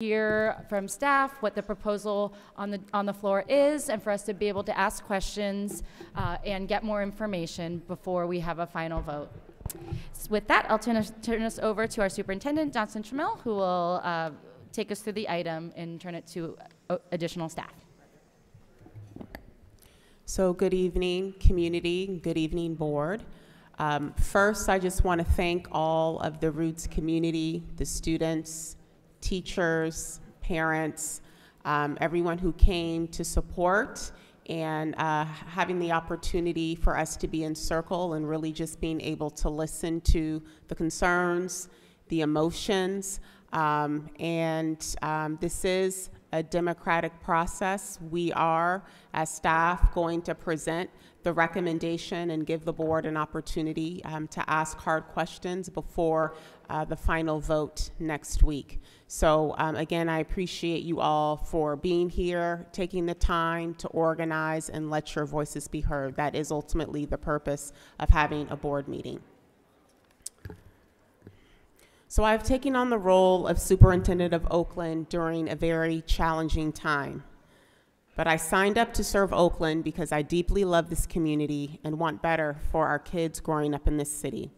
hear from staff what the proposal on the floor is, and for us to be able to ask questions and get more information before we have a final vote. So with that, I'll turn us over to our superintendent, Johnson-Trammell, who will take us through the item and turn it to additional staff. So good evening, community. Good evening, board. First, I just want to thank all of the Roots community, the students, teachers, parents, everyone who came to support, and having the opportunity for us to be in circle and really just being able to listen to the concerns, the emotions, this is a democratic process. We are, as staff, going to present the recommendation and give the board an opportunity to ask hard questions before the final vote next week. So again, I appreciate you all for being here, taking the time to organize and let your voices be heard. That is ultimately the purpose of having a board meeting. So I've taken on the role of superintendent of Oakland during a very challenging time. But I signed up to serve Oakland because I deeply love this community and want better for our kids growing up in this city.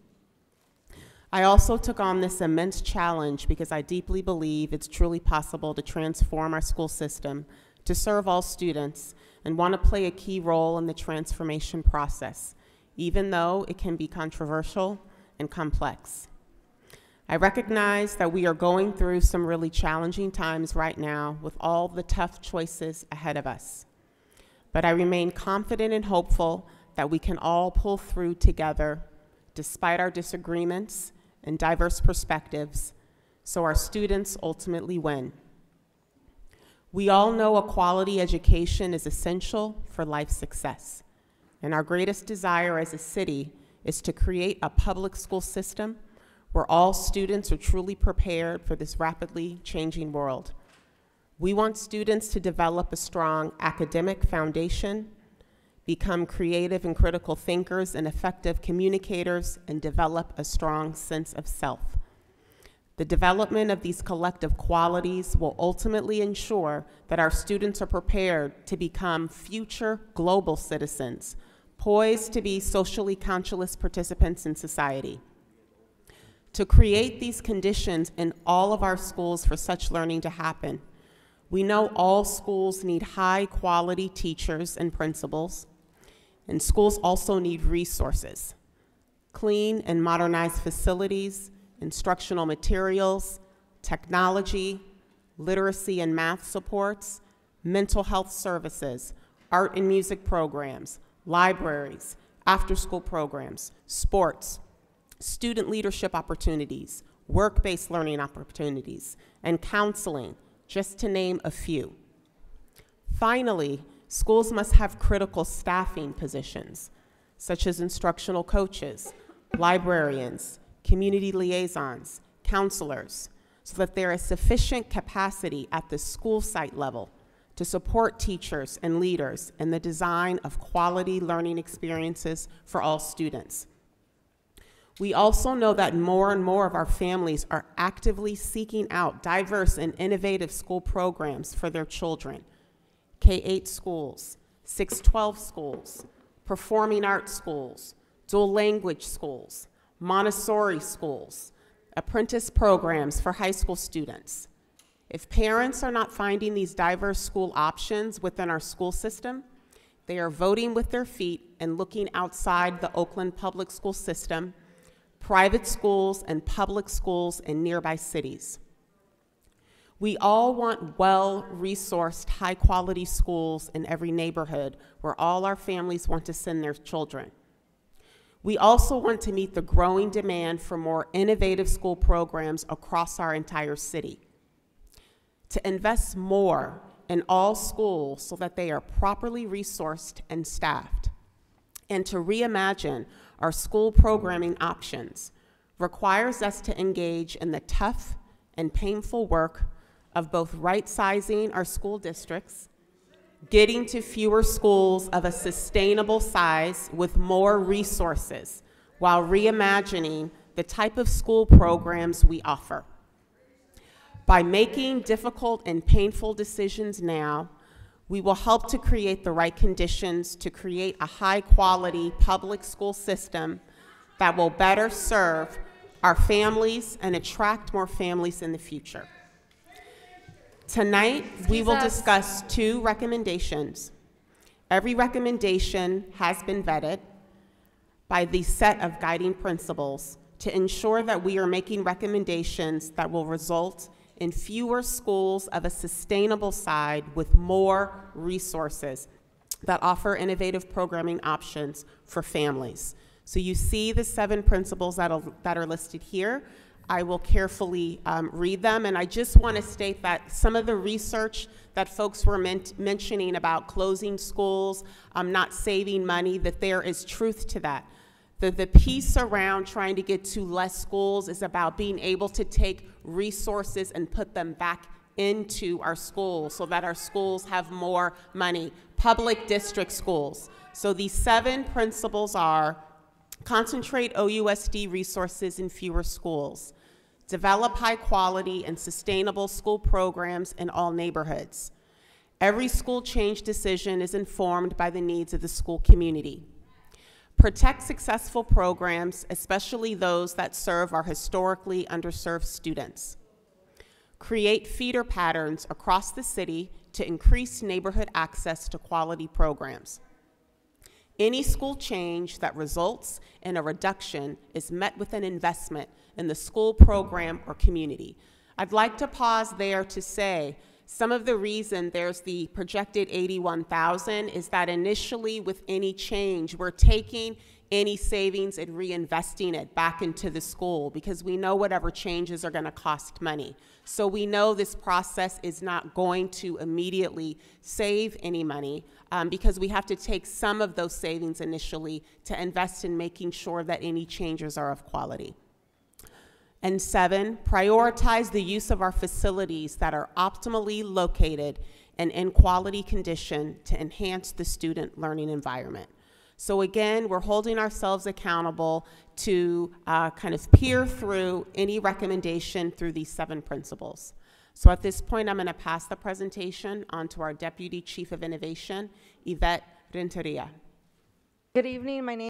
I also took on this immense challenge because I deeply believe it's truly possible to transform our school system to serve all students and want to play a key role in the transformation process, even though it can be controversial and complex. I recognize that we are going through some really challenging times right now with all the tough choices ahead of us. But I remain confident and hopeful that we can all pull through together despite our disagreements and diverse perspectives, so our students ultimately win. We all know a quality education is essential for life success, and our greatest desire as a city is to create a public school system where all students are truly prepared for this rapidly changing world. We want students to develop a strong academic foundation, become creative and critical thinkers and effective communicators, and develop a strong sense of self. The development of these collective qualities will ultimately ensure that our students are prepared to become future global citizens, poised to be socially conscious participants in society. To create these conditions in all of our schools for such learning to happen, we know all schools need high-quality teachers and principals, and schools also need resources, clean and modernized facilities, instructional materials, technology, literacy and math supports, mental health services, art and music programs, libraries, after-school programs, sports, student leadership opportunities, work-based learning opportunities, and counseling, just to name a few. Finally, schools must have critical staffing positions, such as instructional coaches, librarians, community liaisons, counselors, so that there is sufficient capacity at the school site level to support teachers and leaders in the design of quality learning experiences for all students. We also know that more and more of our families are actively seeking out diverse and innovative school programs for their children. K-8 schools, 612 schools, performing arts schools, dual language schools, Montessori schools, apprentice programs for high school students. If parents are not finding these diverse school options within our school system, they are voting with their feet and looking outside the Oakland public school system, private schools, and public schools in nearby cities. We all want well-resourced, high-quality schools in every neighborhood where all our families want to send their children. We also want to meet the growing demand for more innovative school programs across our entire city. To invest more in all schools so that they are properly resourced and staffed, and to reimagine our school programming options requires us to engage in the tough and painful work of both right-sizing our school districts, getting to fewer schools of a sustainable size with more resources, while reimagining the type of school programs we offer. By making difficult and painful decisions now, we will help to create the right conditions to create a high-quality public school system that will better serve our families and attract more families in the future. Tonight, we will discuss 2 recommendations. Every recommendation has been vetted by the set of guiding principles to ensure that we are making recommendations that will result in fewer schools of a sustainable side with more resources that offer innovative programming options for families. So you see the 7 principles that are listed here. I will carefully read them, and I just want to state that some of the research that folks were mentioning about closing schools, not saving money, that there is truth to that. The piece around trying to get to less schools is about being able to take resources and put them back into our schools so that our schools have more money. Public district schools. So these 7 principles are: concentrate OUSD resources in fewer schools, develop high quality and sustainable school programs in all neighborhoods. Every school change decision is informed by the needs of the school community. Protect successful programs, especially those that serve our historically underserved students. Create feeder patterns across the city to increase neighborhood access to quality programs. Any school change that results in a reduction is met with an investment in the school program or community. I'd like to pause there to say some of the reason there's the projected 81,000 is that initially with any change, we're taking any savings and reinvesting it back into the school because we know whatever changes are going to cost money. So we know this process is not going to immediately save any money because we have to take some of those savings initially to invest in making sure that any changes are of quality. And 7, prioritize the use of our facilities that are optimally located and in quality condition to enhance the student learning environment. So again, we're holding ourselves accountable to kind of peer through any recommendation through these 7 principles. So at this point, I'm going to pass the presentation on to our Deputy Chief of Innovation, Yvette Renteria. Good evening. My name